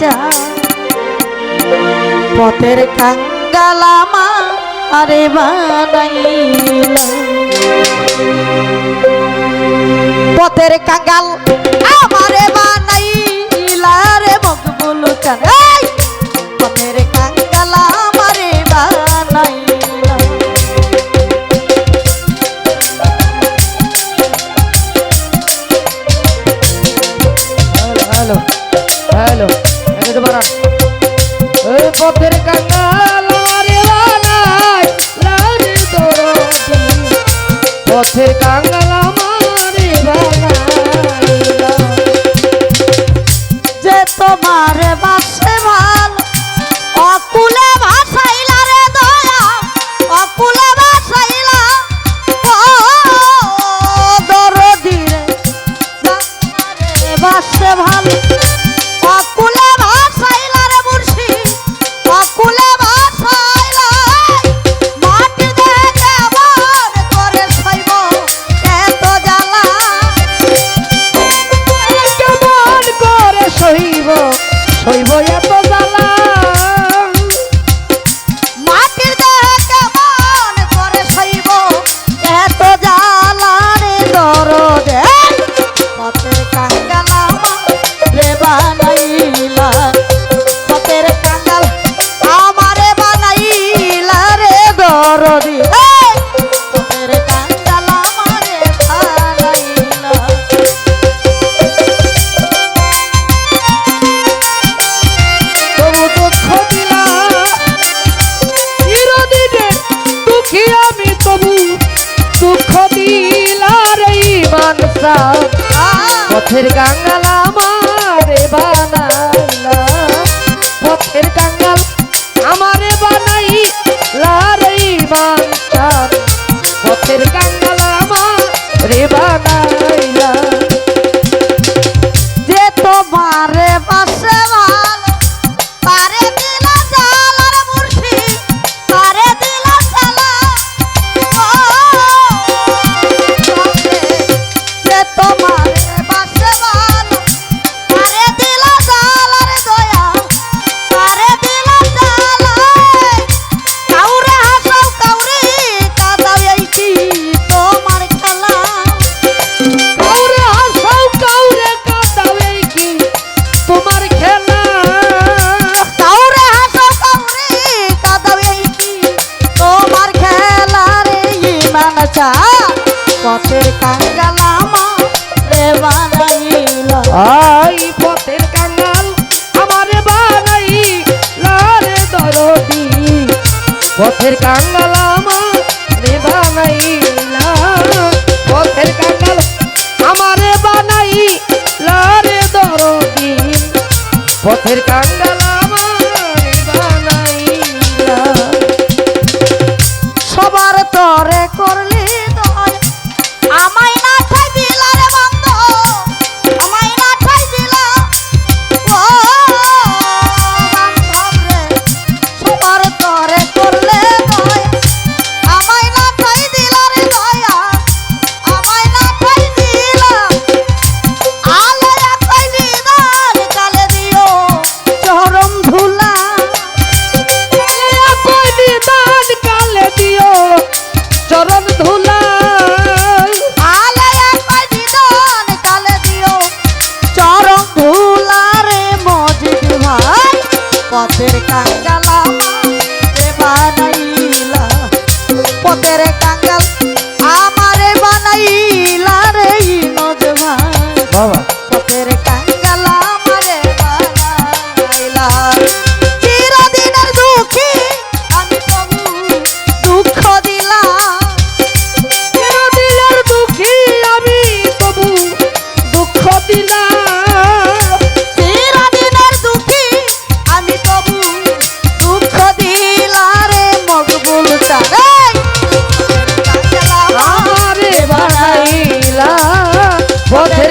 চা পথের কাঙ্গাল আমারে বানাইলা পথের কাঙ্গাল আমারে বানাইলা রে মকবুল চান পথের কাঙ্গাল আমারে বানাইলা হ্যালো হ্যালো একটু বাড়া ওই পথের কাঙ্গাল আমারে বানাইলা রে দরদি পথের কাঙ্গাল আমারে বানাইলা যে তোমারে বাসে ভালো অকুলে ভাসাইলা রে দয়া অকুলে ভাসাইলা ও দরদি রে তোমারে বাসে ভালো অকুলে ভাসাইলা রে মুর্শি অকুলে ভাসাইলা মাটি দেখে মন করে সইব এত জ্বালা কেমন করে সইব সইব এত জ্বালা মাটির দেখে মন করে সইব এত জ্বালা রে দরদে পথের কাঙ্গাল আমারে বানাইলা পথের কাঙ্গাল আমারে বানাইলা রে দরদি পথের কাঙ্গাল আমারে বানাইলা তবু দুঃখ দিলা চিরদিনে দুঃখী আমি তবু দুঃখ দিলা রে মানসা পথের কাঙ্গাল আমারে বানাইলা পথের কাঙ্গাল আমারে বানাইলা রে মানসা পথের কাঙ্গাল আমারে বানাইলা যে তোমারে বাসে ভালো তারে দিলা জ্বালা রে মুর্শি তারে দিলা জ্বালা ও যে তোমারে বাসে ভালো তারে দিলা জ্বালা রে দয়া তারে দিলা জ্বালা কাউরে হাসাও কাউরে কাঁদাও এই কি তোমার খেলা কাউরে হাসাও কাউরে কাঁদাও এই কি তোমার খেলা কাউরে হাসাও কাউরে কাঁদাও এই কি তোমার খেলা রে ইমান চা পথের কাঙ্গাল আমারে বানাইলা আই পথের কাঙ্গাল আমারে বানাইলা রে দরদি পথের কাঙ্গাল আমারে বানাইলা পথের কাঙ্গাল আমারে বানাইলা রে দরদি পথের কাঙ্গাল আমারে বানাইলা সবার তরে করলি দয় আমায় না ঠাই দিলা রে বন্ধ আমায় না ঠাই দিলা ও বান্ধব রে সবার তরে করলে দয় আমায় না ঠাই দিলা রে দয়া আমায় না ঠাই দিলা আলয়া কই দিদার কালে দিও চরম ধুলা কই দিদান কালে দিও চরণ ধুলা আলয়া কই দিদার কালে দিও চরম ধুলা রে মজিদ ভাই পথের কাঙ্গাল আমারে বানাইলা পথের কাঙ্গাল আমারে বানাইলা রে নজ ভাই বাবা পথের কাঙ্গাল আমারে বানাইলা চিরদিনের দুঃখী আমি প্রভু দুঃখ দিলাম চিরদিনের দুঃখী আমি তবু দুঃখ দিলাম চিরদিনের দুঃখী আমি প্রভু দুঃখ দিলা রে মকবুল চারে আমারে বানাইলা পথের